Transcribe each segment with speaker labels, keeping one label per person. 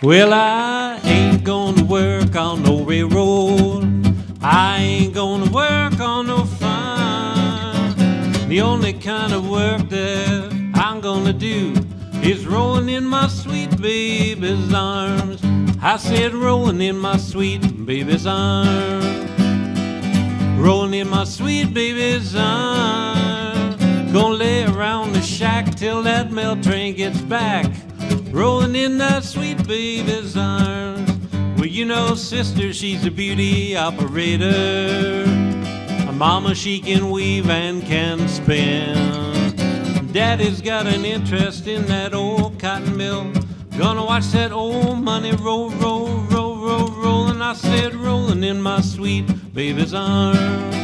Speaker 1: Well, I ain't gonna work on no railroad. I ain't gonna work on no farm. The only kind of work that I'm gonna do is rolling in my sweet baby's arms. I said rolling in my sweet baby's arms. Rolling in my sweet baby's arms. Gonna lay around the shack till that mail train gets back. Rolling in that sweet baby's arms. Well, you know, sister, she's a beauty operator. A mama, she can weave and can spin. Daddy's got an interest in that old cotton mill. Gonna watch that old money roll, roll, roll, roll, roll. And I said, rolling in my sweet baby's arms.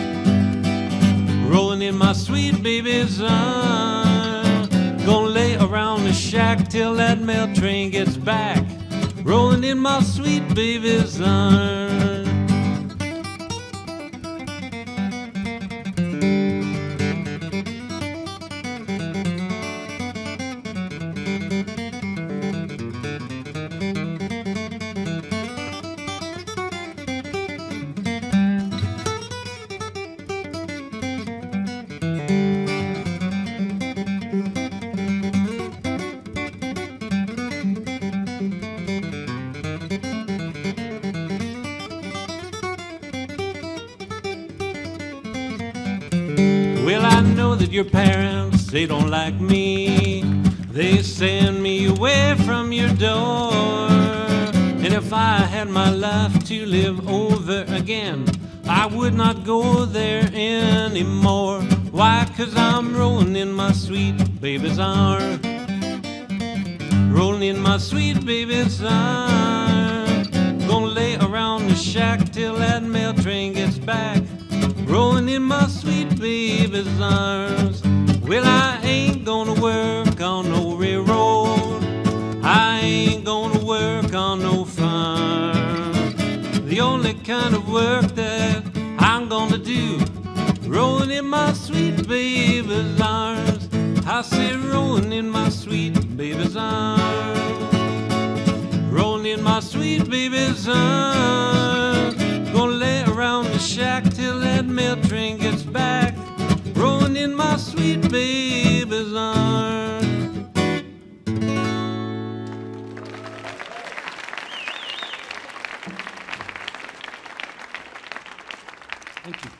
Speaker 1: Rolling in my sweet baby's arms. Gonna lay around the shack till that mail train gets back. Rolling in my sweet baby's arms. Well, I know that your parents, they don't like me. They send me away from your door. And if I had my life to live over again, I would not go there anymore. Why? 'Cause I'm rolling in my sweet baby's arms. Rolling in my sweet baby's arms. Gonna lay around the shack till that mail train gets back. Rolling in my sweet baby's arms. Well, I ain't gonna work on no railroad. I ain't gonna work on no farm. The only kind of work that I'm gonna do, rolling in my sweet baby's arms. I said rolling in my sweet baby's arms. Rolling in my sweet baby's arms. Gonna lay around the shack till that mail train gets back. Rolling in my sweet baby's arms. Thank you.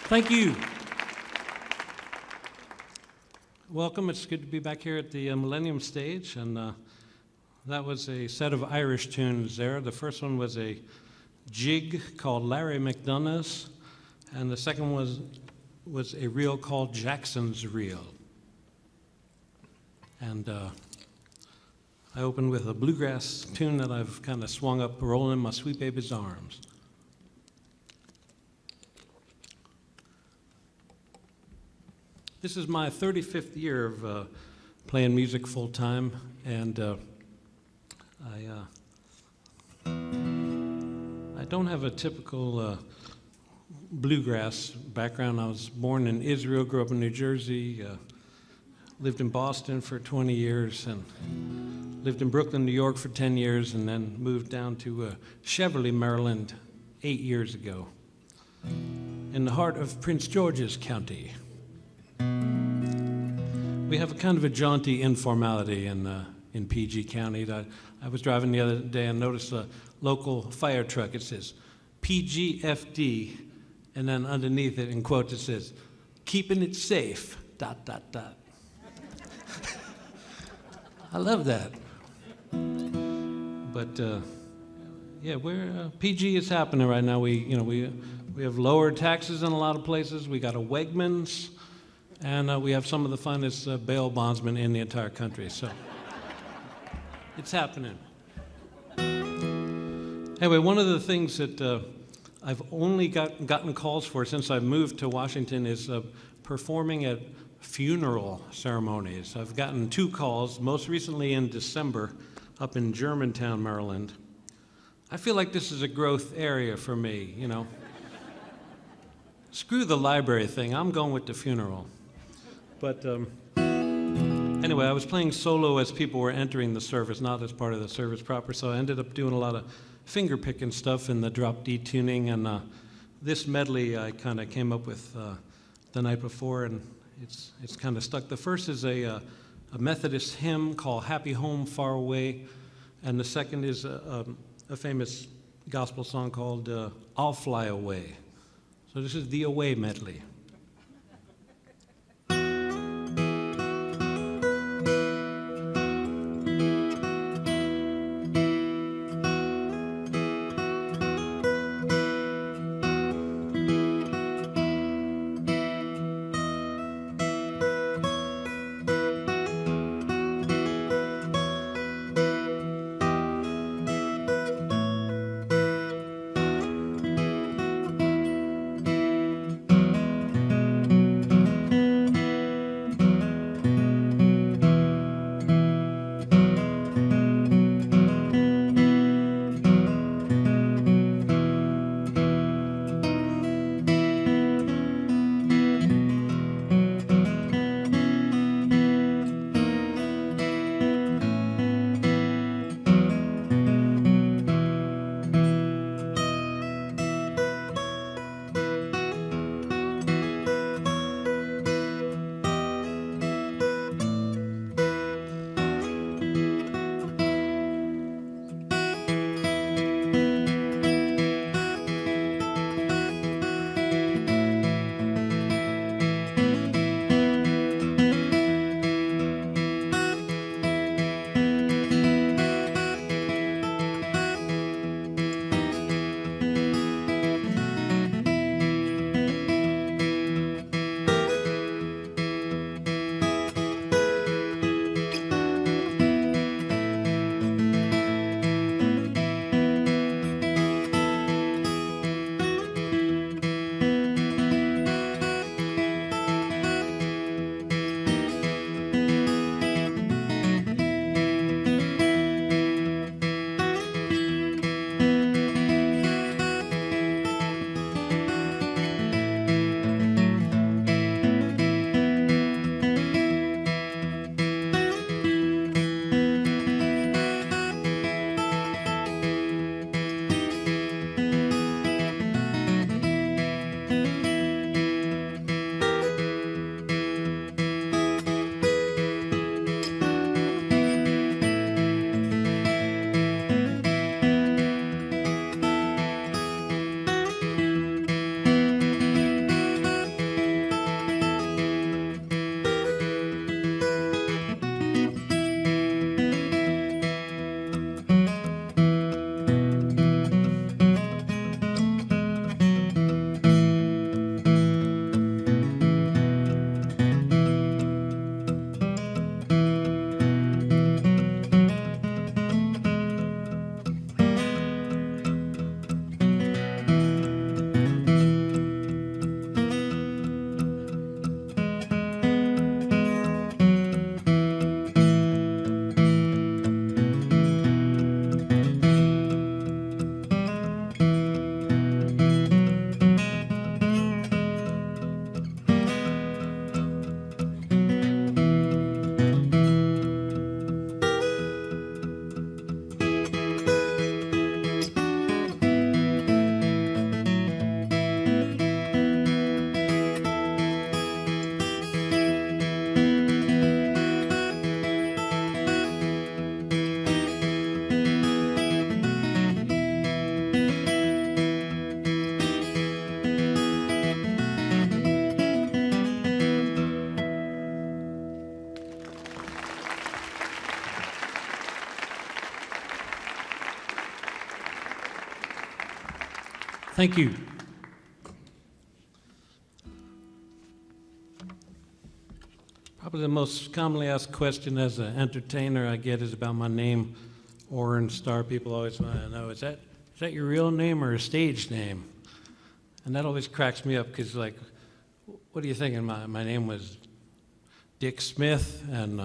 Speaker 1: Thank you. Welcome. It's good to be back here at the Millennium stage, and that was a set of Irish tunes there. The first one was a jig called Larry McDonough's, and the second was a reel called Jackson's Reel. And I opened with a bluegrass tune that I've kind of swung up, Rolling in My Sweet Baby's Arms. This is my 35th year of playing music full time, and I don't have a typical bluegrass background. I was born in Israel, grew up in New Jersey, lived in Boston for 20 years, and lived in Brooklyn, New York for 10 years, and then moved down to Cheverly, Maryland 8 years ago, in the heart of Prince George's County. We have a kind of a jaunty informality in PG County. I was driving the other day and noticed a local fire truck. It says PGFD, and then underneath it, in quotes, it says, keeping it safe, ... I love that. But yeah, we're PG is happening right now. We have lower taxes in a lot of places. We got a Wegmans. And we have some of the finest bail bondsmen in the entire country, so it's happening. Anyway, one of the things that I've only gotten calls for since I moved to Washington is performing at funeral ceremonies. I've gotten 2 calls, most recently in December, up in Germantown, Maryland. I feel like this is a growth area for me, you know. Screw the library thing, I'm going with the funeral. But anyway, I was playing solo as people were entering the service, not as part of the service proper, so I ended up doing a lot of finger-picking stuff in the drop D tuning, and this medley I kind of came up with the night before, and it's kind of stuck. The first is a Methodist hymn called Happy Home Far Away, and the second is a famous gospel song called I'll Fly Away. So this is the Away medley. Thank you. Probably the most commonly asked question as an entertainer I get is about my name, Orrin Star. People always want to know, is that your real name or a stage name? And that always cracks me up because, like, what are you thinking? My name was Dick Smith, and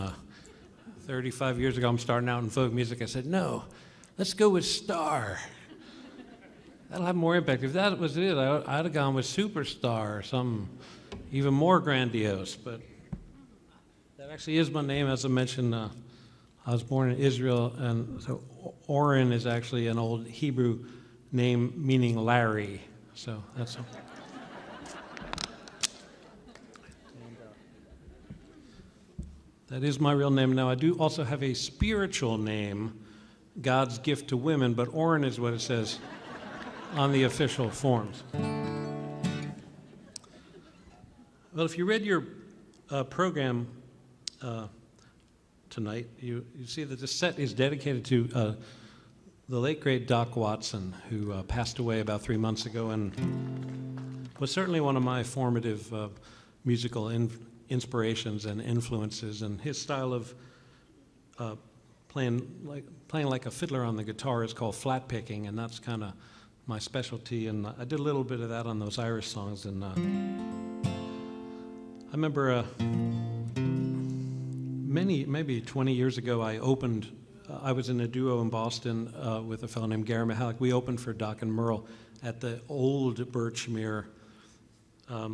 Speaker 1: 35 years ago I'm starting out in folk music. I said, no, let's go with Star. That'll have more impact. If that was it, I'd have gone with Superstar or something even more grandiose. But that actually is my name. As I mentioned, I was born in Israel, and so Orrin is actually an old Hebrew name meaning Larry. So that's that is my real name. Now, I do also have a spiritual name, God's gift to women, but Orrin is what it says on the official forms. Well, if you read your program tonight, you see that this set is dedicated to the late, great Doc Watson, who passed away about 3 months ago and was certainly one of my formative musical inspirations and influences. And his style of playing like a fiddler on the guitar is called flat picking, and that's kind of my specialty. And I did a little bit of that on those Irish songs. And I remember maybe 20 years ago, I was in a duo in Boston with a fellow named Gary Mahalik. We opened for Doc and Merle at the old Birchmere, I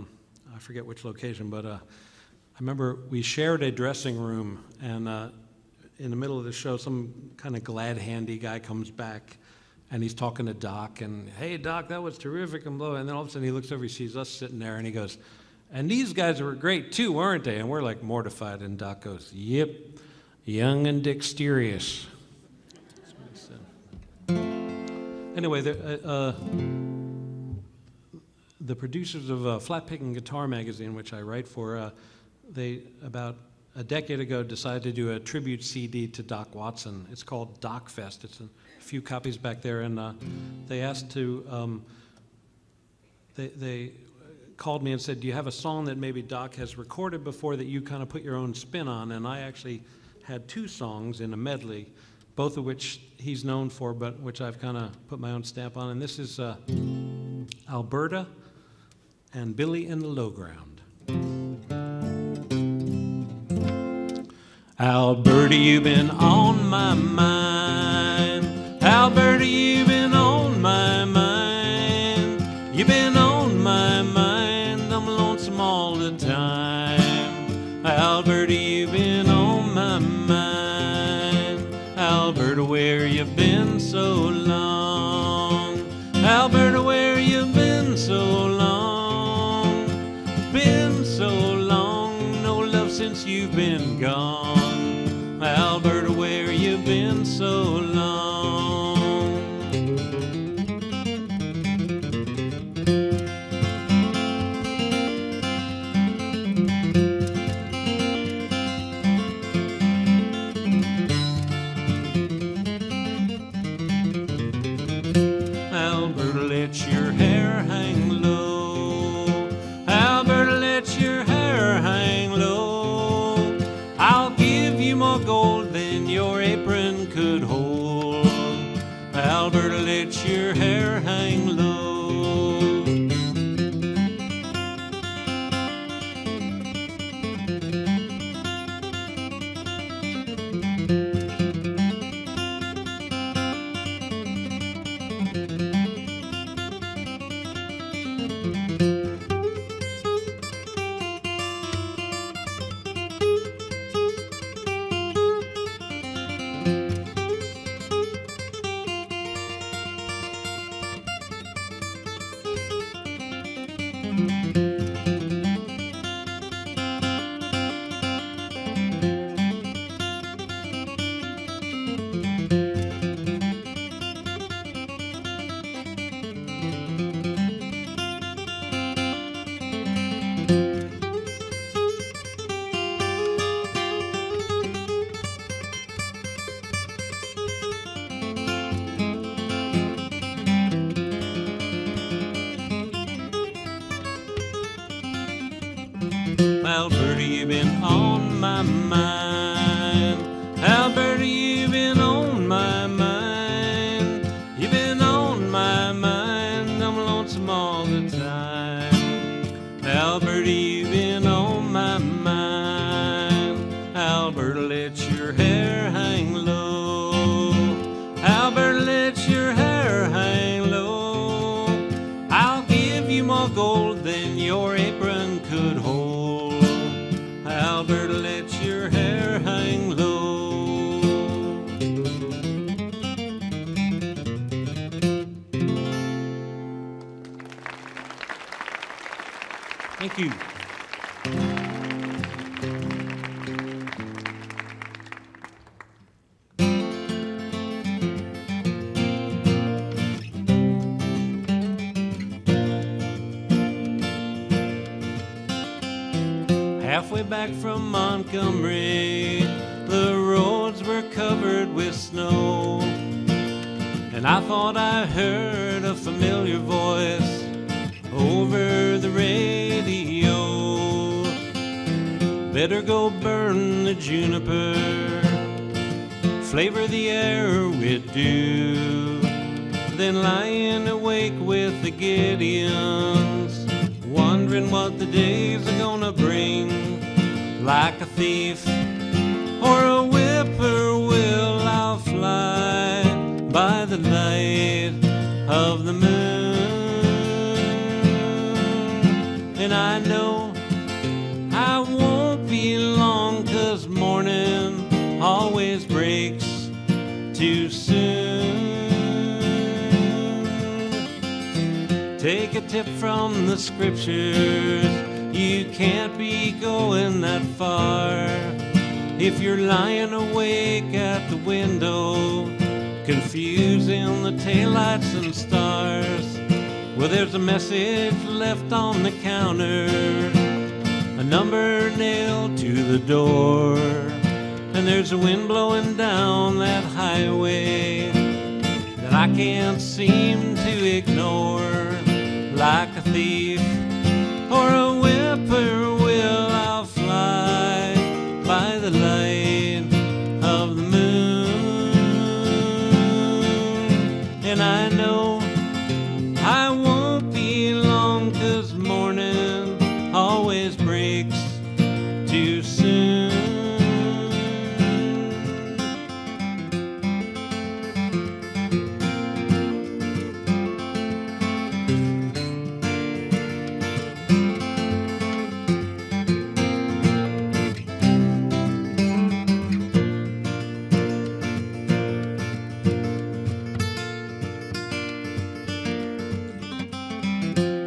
Speaker 1: forget which location, but I remember we shared a dressing room, and in the middle of the show, some kind of glad-handy guy comes back, and he's talking to Doc, and, hey, Doc, that was terrific, and blah, and then all of a sudden he looks over, he sees us sitting there, and he goes, and these guys were great too, weren't they? And we're like mortified, and Doc goes, yep, young and dexterous. That's what he said. Anyway, the producers of Flat Picking Guitar magazine, which I write for, they, about a decade ago, decided to do a tribute CD to Doc Watson. It's called Doc Fest. It's a few copies back there, and they asked to, they called me and said, do you have a song that maybe Doc has recorded before that you kind of put your own spin on? And I actually had 2 songs in a medley, both of which he's known for, but which I've kind of put my own stamp on. And this is Alberta and Billy in the Low Ground. Alberta, you've been on my mind. Alberta, you've been on my mind. You've been on my mind. I'm lonesome all the time. Alberta, you've been on my mind. Alberta, where you been so long? Alberta, where you been so long? Been so long, no love since you've been gone. Alberta, where you been so long? Alberta, let your hair hang low. Alberta, let your hair hang low. I'll give you more gold than your apron could hold. Alberta, let your hair hang low. my mind. Alberta, you've been on my mind. You've been on my mind. I'm lonesome all the time. Alberta, you've been on my mind. Alberta, let your hair hang low. Alberta, let your hair hang low. I'll give you more gold than your apron could hold. Alberta, let your hair hang low. Thank you. Halfway back from Montgomery, the roads were covered with snow, and I thought I heard a familiar voice over the radio. Better go burn the juniper, flavor the air with dew, then lying awake with the Gideons, wondering what the days are gonna bring. Like a thief or a whippoorwill, I'll fly by the light of the moon. And I know I won't be long, 'cause morning always breaks too soon. Take a tip from the scriptures, you can't be going that far if you're lying awake at the window, confusing the taillights and stars. Well, there's a message left on the counter, a number nailed to the door, and there's a wind blowing down that highway that I can't seem to ignore. Like a thief or a whippoorwill, I'll fly by the light of the moon. And I know I won't be long, 'cause morning always breaks too soon.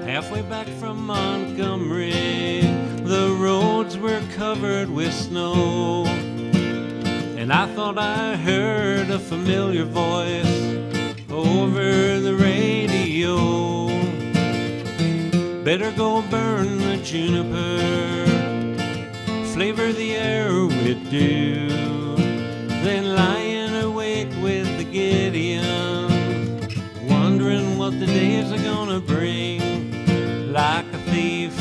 Speaker 1: Halfway back from Montgomery, the roads were covered with snow, and I thought I heard a familiar voice over the radio. Better go burn the juniper, flavor the air with dew, then lying awake with the Gideons, wondering what the days are gonna bring. Like a thief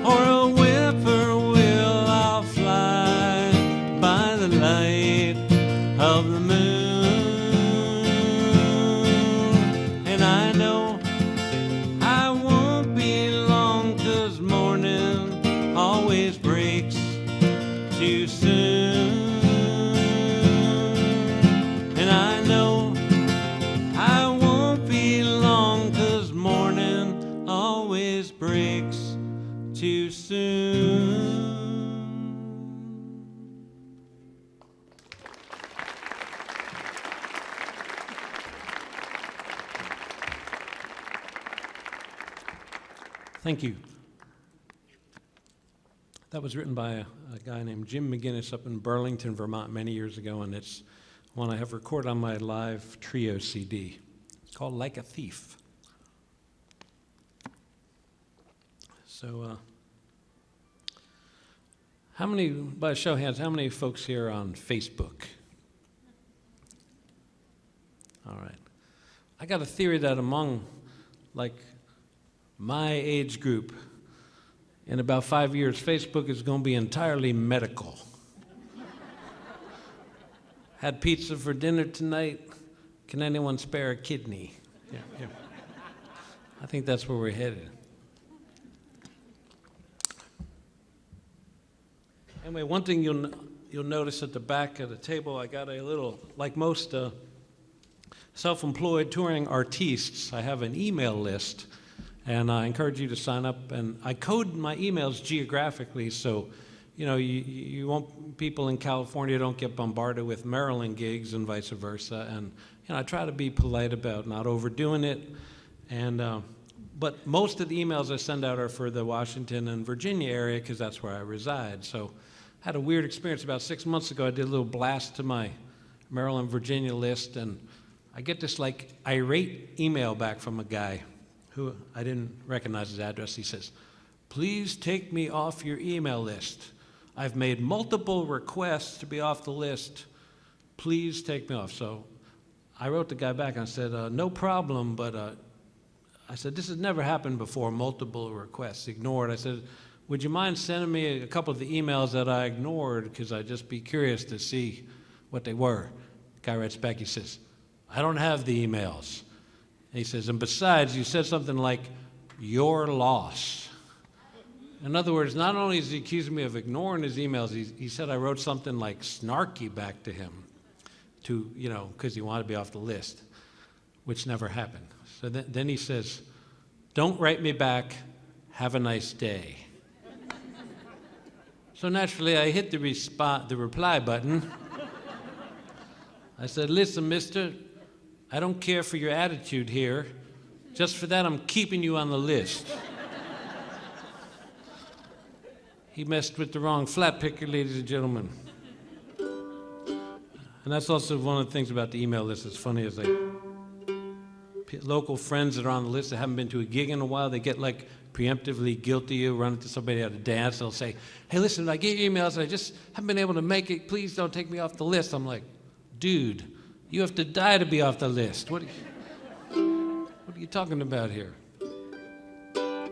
Speaker 1: or a whippoorwill, I'll fly by the light of the moon. And I know I won't be long, 'cause morning always breaks too soon. And I know I won't be long, 'cause morning always breaks too soon. Thank you. That was written by a guy named Jim McGinnis up in Burlington, Vermont many years ago, and it's one I have recorded on my live trio CD. It's called Like a Thief. So, how many, by a show of hands, how many folks here are on Facebook? All right. I got a theory that among, like, my age group, In about 5 years, Facebook is going to be entirely medical. Had pizza for dinner tonight. Can anyone spare a kidney? Yeah. I think that's where we're headed. Anyway, one thing you'll notice at the back of the table, I got a little, like most self-employed touring artistes, I have an email list, and I encourage you to sign up. And I code my emails geographically, so you want people in California don't get bombarded with Maryland gigs and vice versa. And I try to be polite about not overdoing it. And but most of the emails I send out are for the Washington and Virginia area because that's where I reside. So I had a weird experience about 6 months ago. I did a little blast to my Maryland, Virginia list, and I get this like irate email back from a guy who I didn't recognize his address. He says, "Please take me off your email list. I've made multiple requests to be off the list. Please take me off." So I wrote the guy back and I said, "No problem, but I said, this has never happened before, multiple requests ignored." I said, "Would you mind sending me a couple of the emails that I ignored because I'd just be curious to see what they were?" The guy writes back, he says, "I don't have the emails." And he says, "And besides, you said something like, 'your loss.'" In other words, not only is he accusing me of ignoring his emails, he said I wrote something like snarky back to him because he wanted to be off the list, which never happened. So then he says, "Don't write me back, have a nice day." So naturally, I hit the reply button. I said, "Listen, mister, I don't care for your attitude here. Just for that, I'm keeping you on the list." He messed with the wrong flat picker, ladies and gentlemen. And that's also one of the things about the email list that's funny is like local friends that are on the list that haven't been to a gig in a while, they get like preemptively guilty of running to somebody at a dance. They'll say, "Hey, listen, I get your emails and I just haven't been able to make it. Please don't take me off the list." I'm like, "Dude, you have to die to be off the list. What are you talking about here?" Well,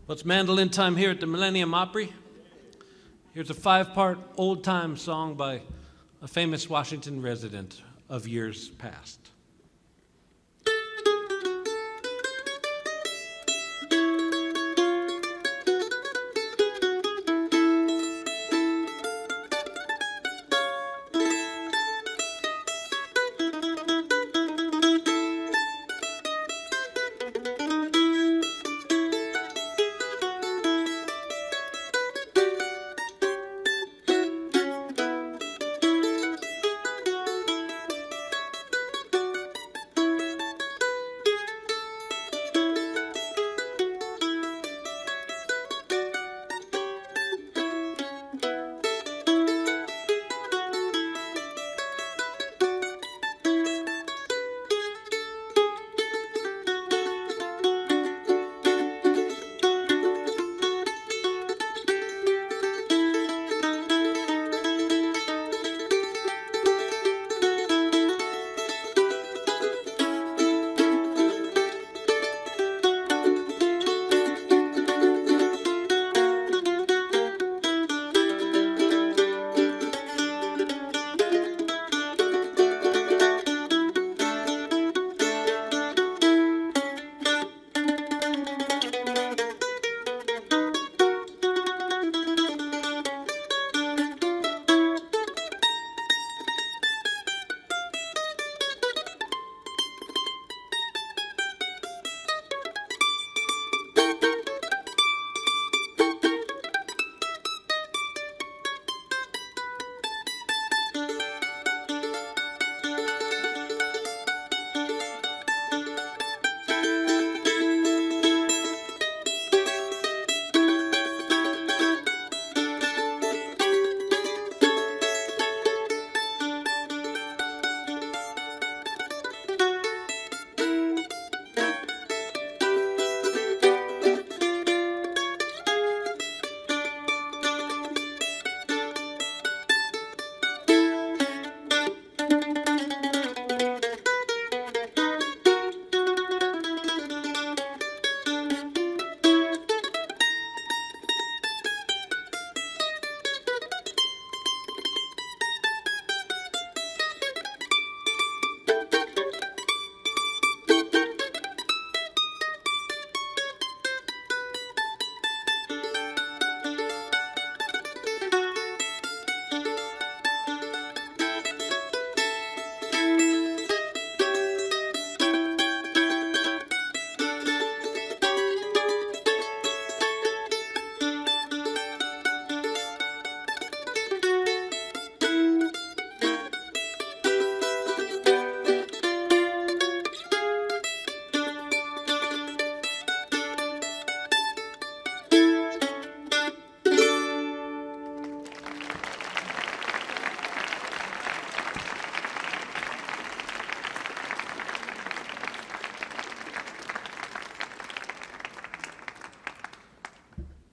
Speaker 1: it's mandolin time here at the Millennium Opry. Here's a 5-part old-time song by a famous Washington resident of years past.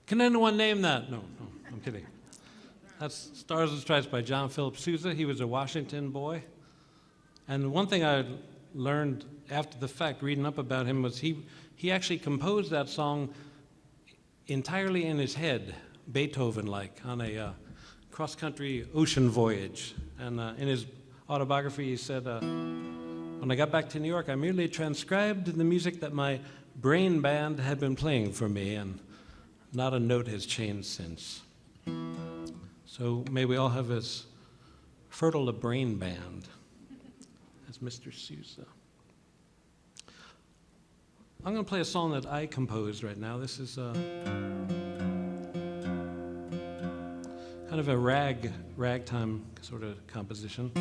Speaker 1: Can anyone name that? No, I'm kidding. That's Stars and Stripes by John Philip Sousa. He was a Washington boy. And one thing I learned after the fact, reading up about him, was he actually composed that song entirely in his head, Beethoven-like, on a cross-country ocean voyage. And in his autobiography, he said, when I got back to New York, I merely transcribed the music that my brain band had been playing for me, and not a note has changed since. So may we all have as fertile a brain band as Mr. Souza. I'm going to play a song that I composed right now. This is kind of a ragtime sort of composition.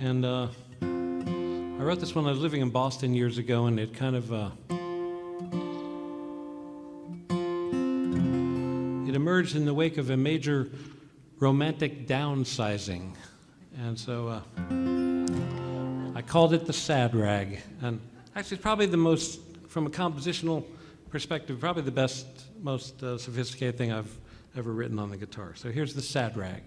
Speaker 1: And I wrote this when I was living in Boston years ago, and it kind of it emerged in the wake of a major romantic downsizing. And so I called it the sad rag. And actually it's probably the most, from a compositional perspective, probably the best, most sophisticated thing I've ever written on the guitar. So here's the sad rag.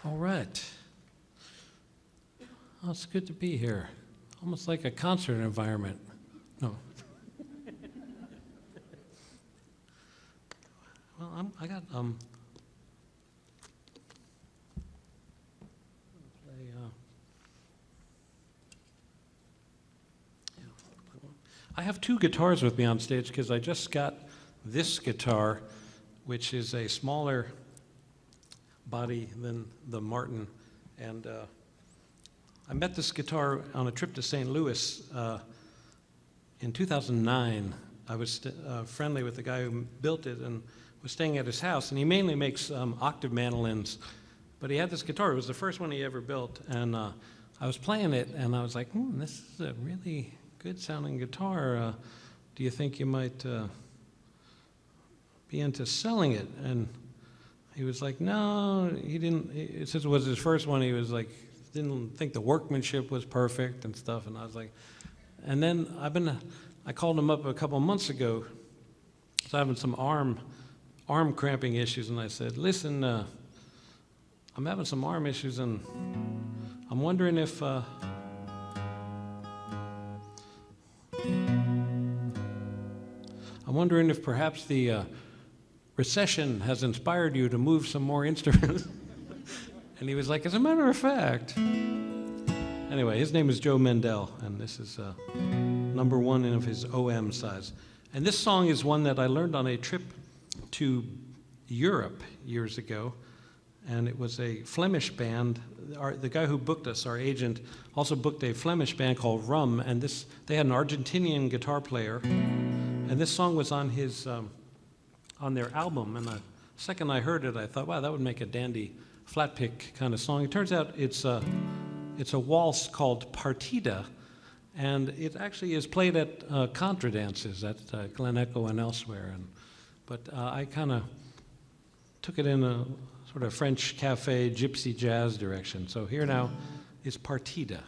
Speaker 1: All right. Oh, it's good to be here. Almost like a concert environment. No. Well, I got play, yeah. I have two guitars with me on stage because I just got this guitar, which is a smaller body than the Martin, and I met this guitar on a trip to St. Louis in 2009. I was friendly with the guy who built it and was staying at his house, and he mainly makes octave mandolins, but he had this guitar. It was the first one he ever built, and I was playing it, and I was like, this is a really good sounding guitar. Do you think you might be into selling it? And he was like, no, he didn't. Since it was his first one, he was like, didn't think the workmanship was perfect and stuff. And I was like, and then I called him up a couple of months ago. I was having some arm cramping issues, and I said, listen, I'm having some arm issues, and I'm wondering if perhaps the recession has inspired you to move some more instruments. And he was like, as a matter of fact. Anyway, his name is Joe Mendel, and this is number one of his OM size. And this song is one that I learned on a trip to Europe years ago, and it was a Flemish band. The guy who booked us, our agent, also booked a Flemish band called Rum, and they had an Argentinian guitar player, and this song was on his on their album. And the second I heard it, I thought, wow, that would make a dandy flat pick kind of song. It turns out it's a waltz called Partida, and it actually is played at contra dances at Glen Echo and elsewhere. But I kind of took it in a sort of French cafe gypsy jazz direction. So here now is Partida.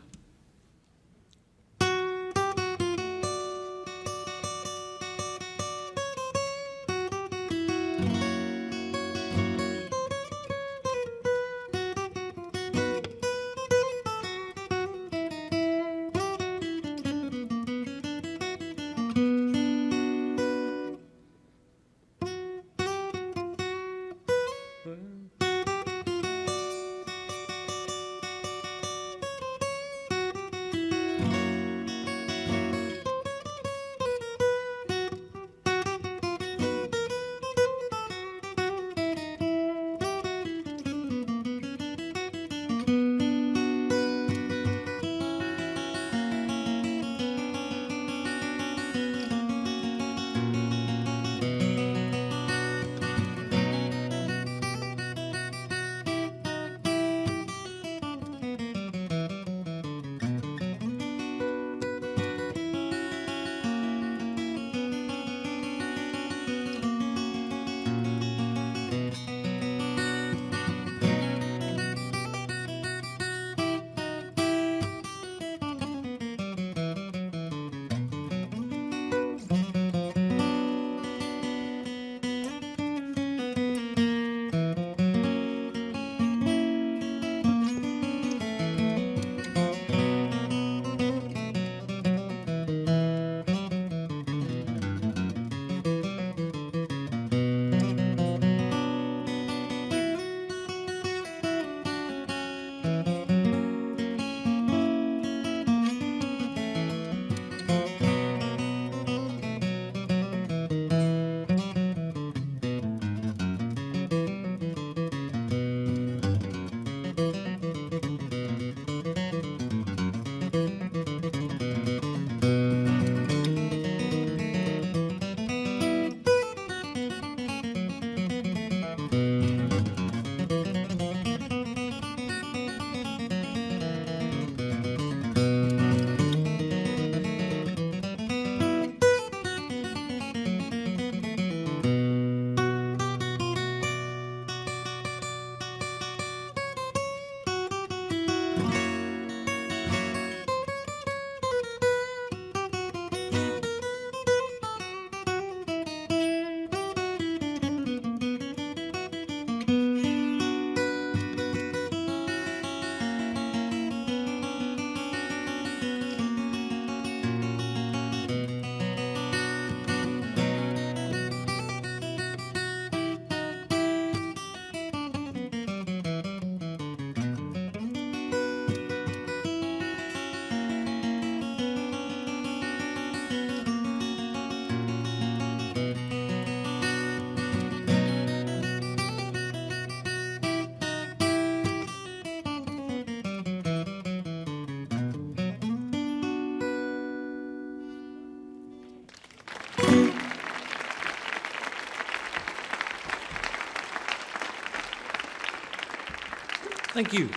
Speaker 1: Thank you.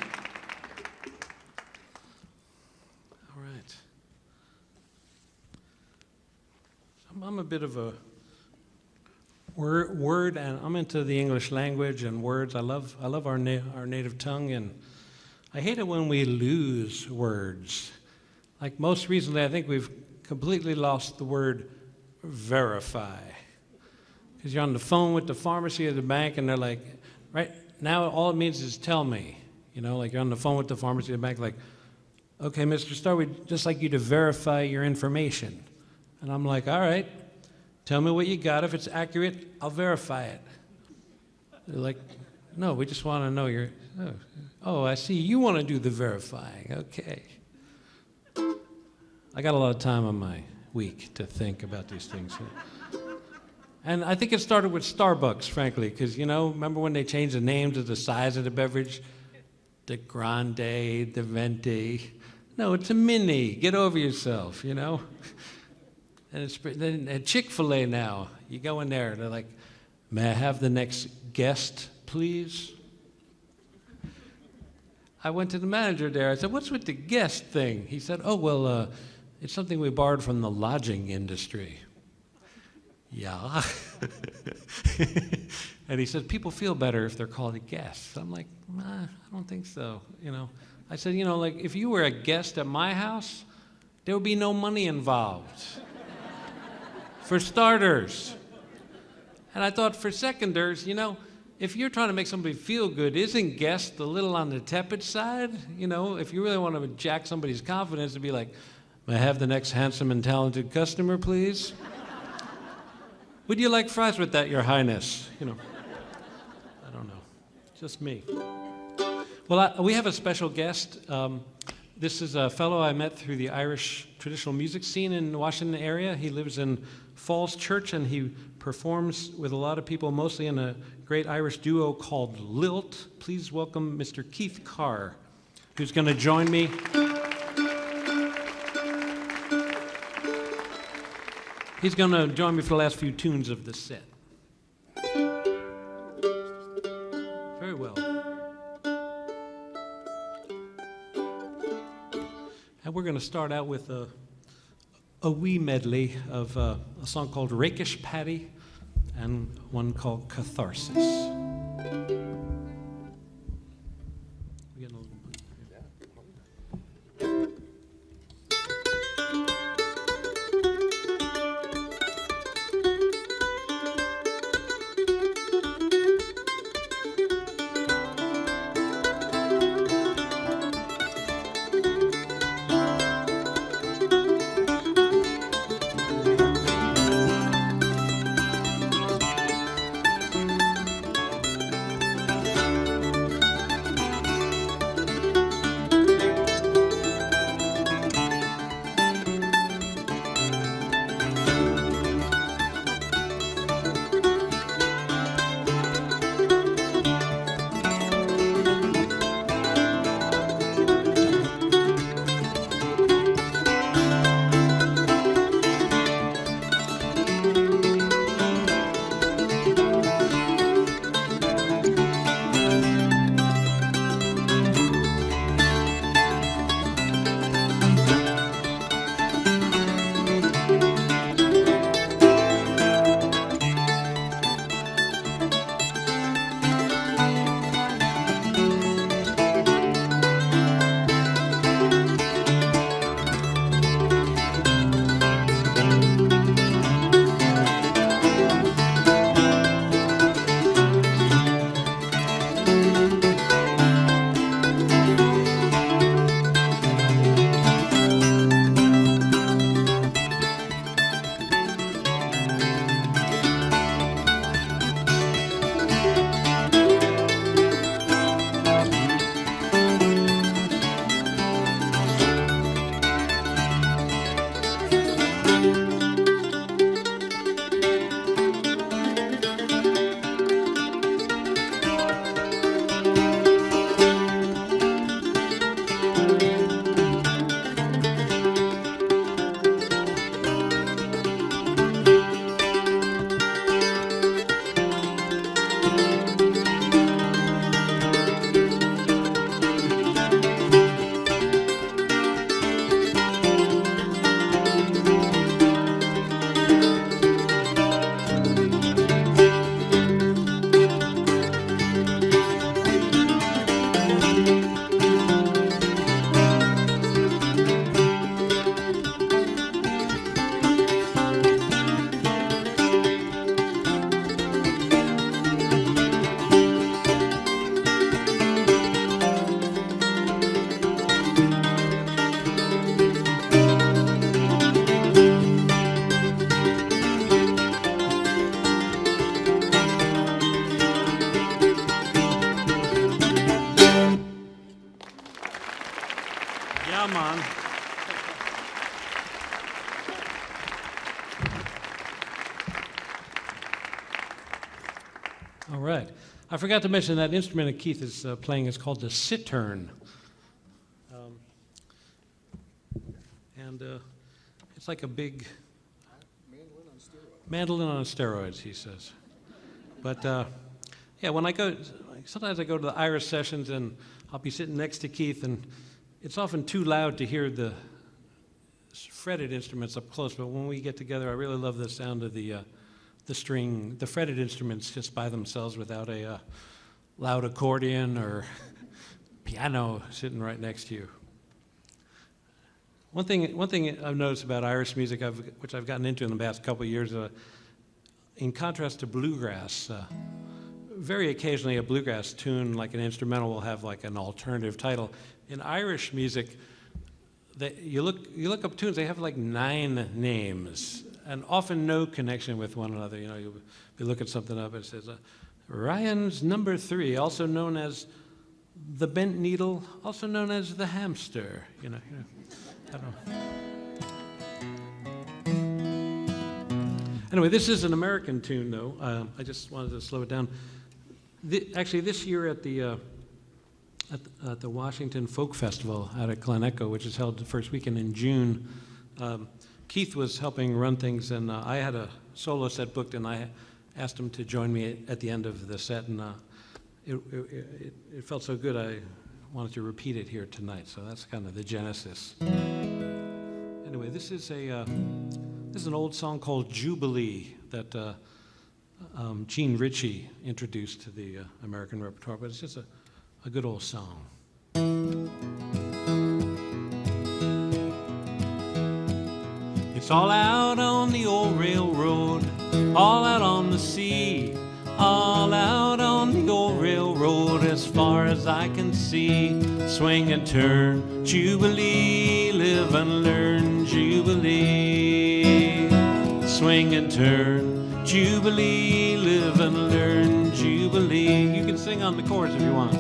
Speaker 1: All right. I'm a bit of a word, and I'm into the English language and words. I love our native tongue, and I hate it when we lose words. Like most recently, I think we've completely lost the word verify. Because you're on the phone with the pharmacy or the bank, and they're like, right now all it means is tell me. You know, like you're on the phone with the pharmacy or the bank, like, okay, Mr. Starr, we'd just like you to verify your information. And I'm like, all right, tell me what you got. If it's accurate, I'll verify it. They're like, no, we just want to know your, oh, I see, you want to do the verifying, okay. I got a lot of time on my week to think about these things. And I think it started with Starbucks, frankly, because, you know, remember when they changed the name to the size of the beverage? The Grande, the Venti. No, it's a mini. Get over yourself, you know? And then at Chick-fil-A now, you go in there, they're like, may I have the next guest, please? I went to the manager there. I said, what's with the guest thing? He said, oh, well, it's something we borrowed from the lodging industry. Yeah. And he said, people feel better if they're called a guest. I'm like, nah, I don't think so, you know. I said, you know, like, if you were a guest at my house, there would be no money involved. For starters. And I thought, for seconders, you know, if you're trying to make somebody feel good, isn't guest a little on the tepid side? You know, if you really want to jack somebody's confidence to be like, may I have the next handsome and talented customer, please? Would you like fries with that, Your Highness? You know, I don't know. Just me. Well, we have a special guest. This is a fellow I met through the Irish traditional music scene in the Washington area. He lives in Falls Church, and he performs with a lot of people, mostly in a great Irish duo called Lilt. Please welcome Mr. Keith Carr, who's going to join me. He's going to join me for the last few tunes of the set. Very well. And we're going to start out with a wee medley of a song called Rakish Paddy and one called Catharsis. We getting a little John. All right. I forgot to mention that instrument that Keith is playing is called the cittern. It's like a big mandolin on steroids, he says. But yeah, when I go, sometimes I go to the Irish sessions and I'll be sitting next to Keith, and it's often too loud to hear the fretted instruments up close. But when we get together, I really love the sound of the fretted instruments just by themselves without a loud accordion or piano sitting right next to you. One thing I've noticed about Irish music, which I've gotten into in the past couple of years, in contrast to bluegrass, very occasionally a bluegrass tune, like an instrumental, will have like an alternative title. In Irish music, you look up tunes, they have like 9 names, and often no connection with one another. You know, you'll be looking something up, and it says, Ryan's number 3, also known as the bent needle, also known as the hamster. You know. I don't know. Anyway, this is an American tune, though. I just wanted to slow it down. Actually, this year at the Washington Folk Festival out at Glen Echo, which is held the first weekend in June, Keith was helping run things, and I had a solo set booked, and I asked him to join me at the end of the set, and it felt so good I wanted to repeat it here tonight. So that's kind of the genesis. Anyway, this is an old song called Jubilee that Gene Ritchie introduced to the American repertoire, but it's just a good old song. It's all out on the old railroad, all out on the sea, all out on the old railroad as far as I can see. Swing and turn, Jubilee, live and learn, Jubilee. Swing and turn, Jubilee, live and learn, Jubilee. You can sing on the chorus if you want.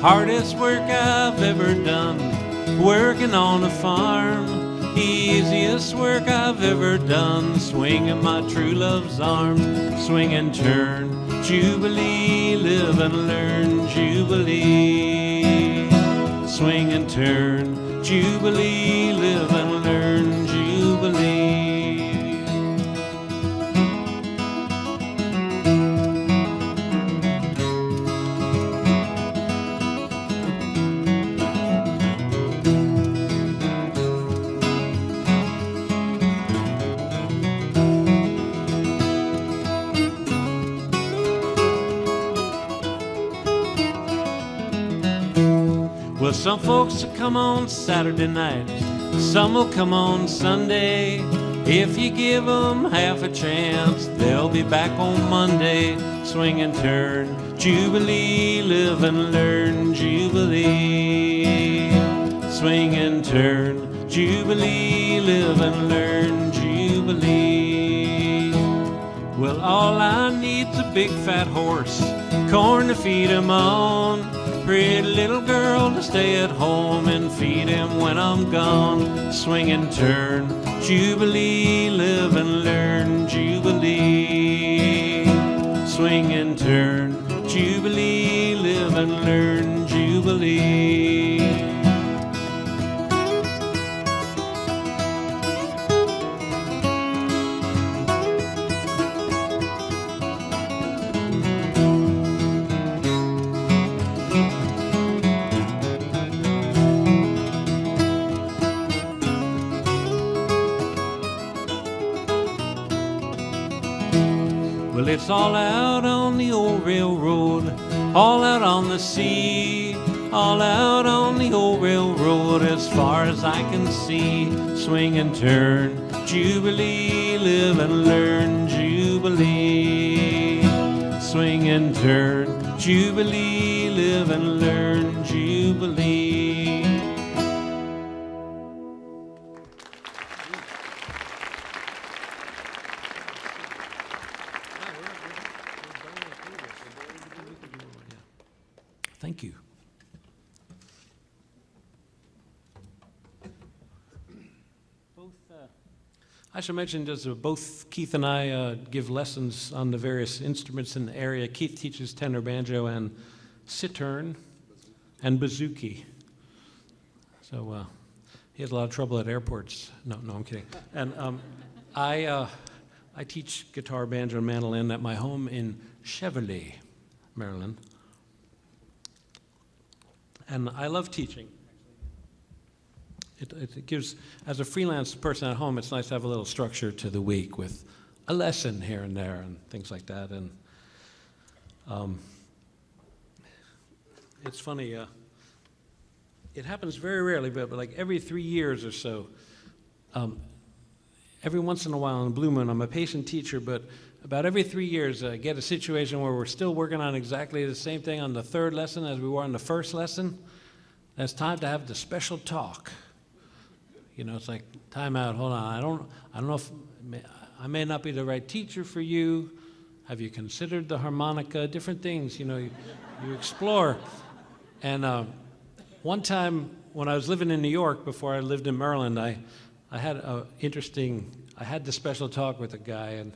Speaker 1: Hardest work I've ever done, working on a farm. Easiest work I've ever done, swinging my true love's arm. Swing and turn, Jubilee, live and learn, Jubilee. Swing and turn, Jubilee, live and learn, Jubilee. Well, some folks will come on Saturday night, some will come on Sunday. If you give them half a chance, they'll be back on Monday. Swing and turn, Jubilee, live and learn, Jubilee. Swing and turn, Jubilee, live and learn, Jubilee. Well, all I need's a big fat horse, corn to feed him on, pretty little girl to stay at home and feed him when I'm gone. Swing and turn, Jubilee, live and learn, Jubilee. Swing and turn, Jubilee, live and learn, Jubilee. Well, it's all out on the old railroad, all out on the sea, all out on the old railroad as far as I can see. Swing and turn, Jubilee, live and learn, Jubilee. Swing and turn, Jubilee, live and learn, Jubilee. Thank you. I should mention, both Keith and I give lessons on the various instruments in the area. Keith teaches tenor banjo and cittern and bouzouki. So he has a lot of trouble at airports. No, I'm kidding. And I teach guitar, banjo, and mandolin at my home in Jubilee, Maryland. And I love teaching. It gives, as a freelance person at home, it's nice to have a little structure to the week with a lesson here and there and things like that. And it's funny, it happens very rarely, but like every 3 years or so, every once in a while in Blue Moon, I'm a patient teacher, but about every 3 years I get a situation where we're still working on exactly the same thing on the third lesson as we were on the first lesson. And it's time to have the special talk. You know, it's like, time out, hold on, I don't know if, I may not be the right teacher for you. Have you considered the harmonica? Different things, you know, you explore. And one time when I was living in New York before I lived in Maryland, I had the special talk with a guy, and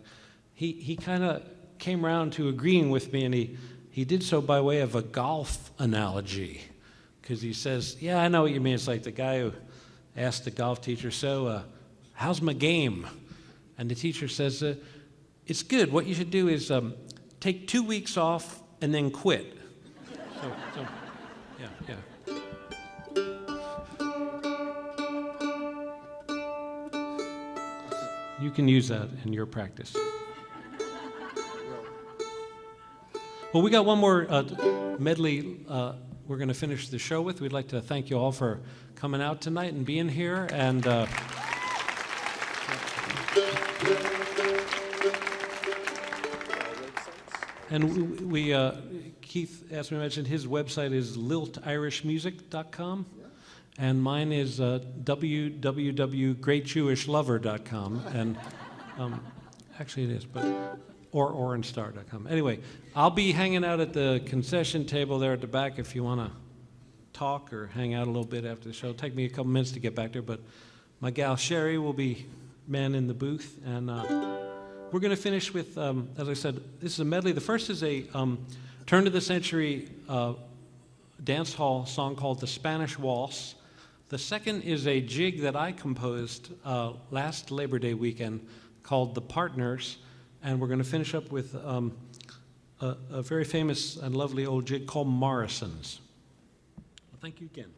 Speaker 1: he kind of came around to agreeing with me, and he did so by way of a golf analogy. Because he says, yeah, I know what you mean. It's like the guy who asked the golf teacher, so how's my game? And the teacher says, it's good. What you should do is take 2 weeks off and then quit. So yeah. You can use that in your practice. Well, we got one more medley we're going to finish the show with. We'd like to thank you all for coming out tonight and being here. And we Keith asked me to mention his website is liltirishmusic.com, and mine is www.greatjewishlover.com. And actually it is, or orrinstar.com. Anyway, I'll be hanging out at the concession table there at the back if you want to talk or hang out a little bit after the show. It'll take me a couple minutes to get back there, but my gal Sherry will be manning the booth, and we're going to finish with, as I said, this is a medley. The first is a turn-of-the-century dance hall song called the Spanish Waltz. The second is a jig that I composed last Labor Day weekend called The Partners, and we're going to finish up with a very famous and lovely old jig called Morrison's. Well, thank you again.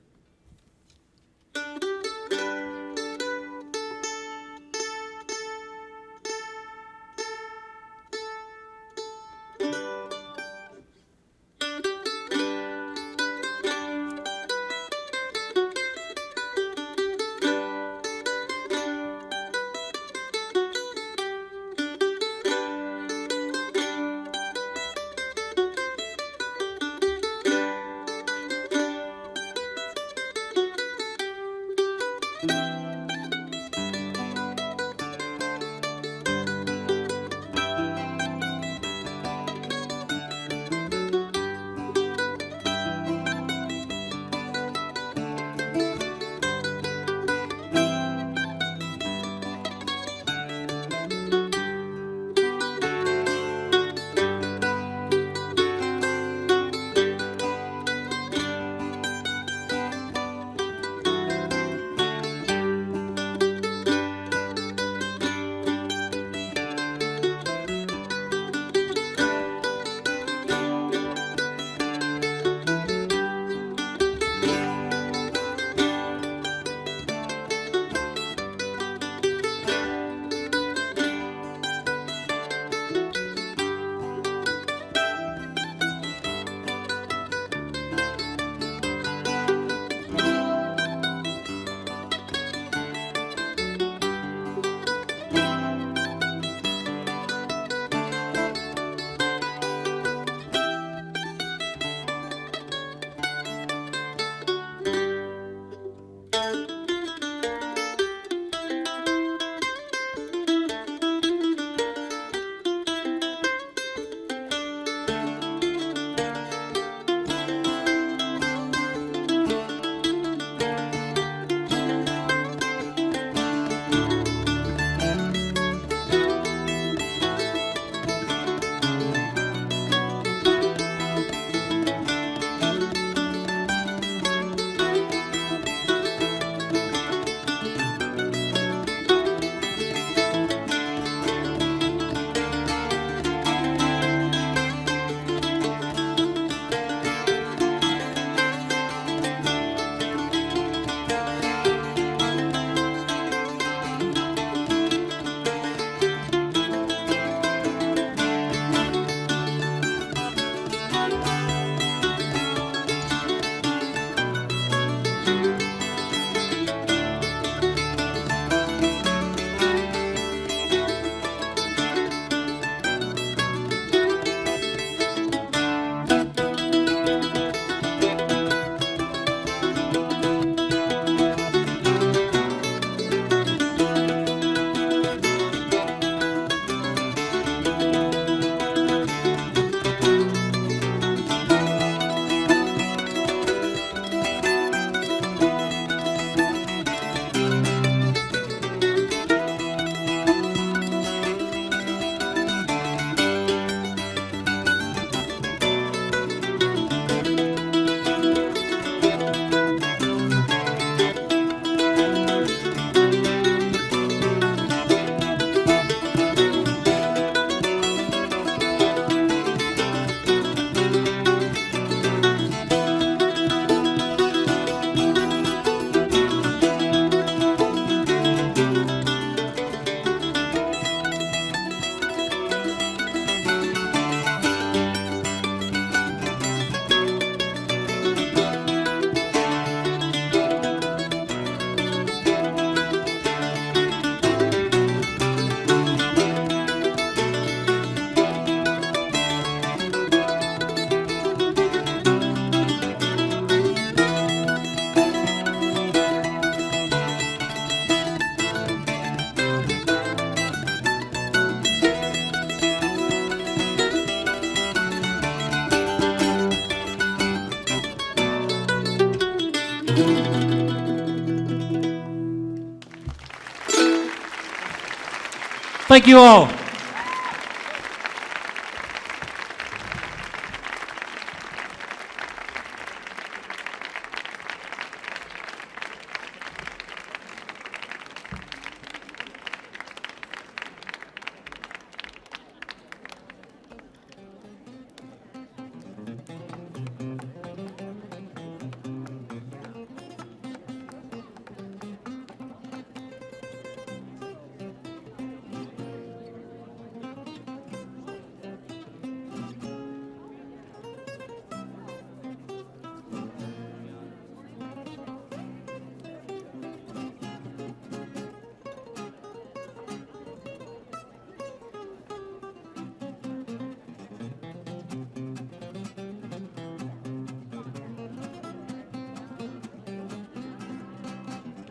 Speaker 1: Thank you all.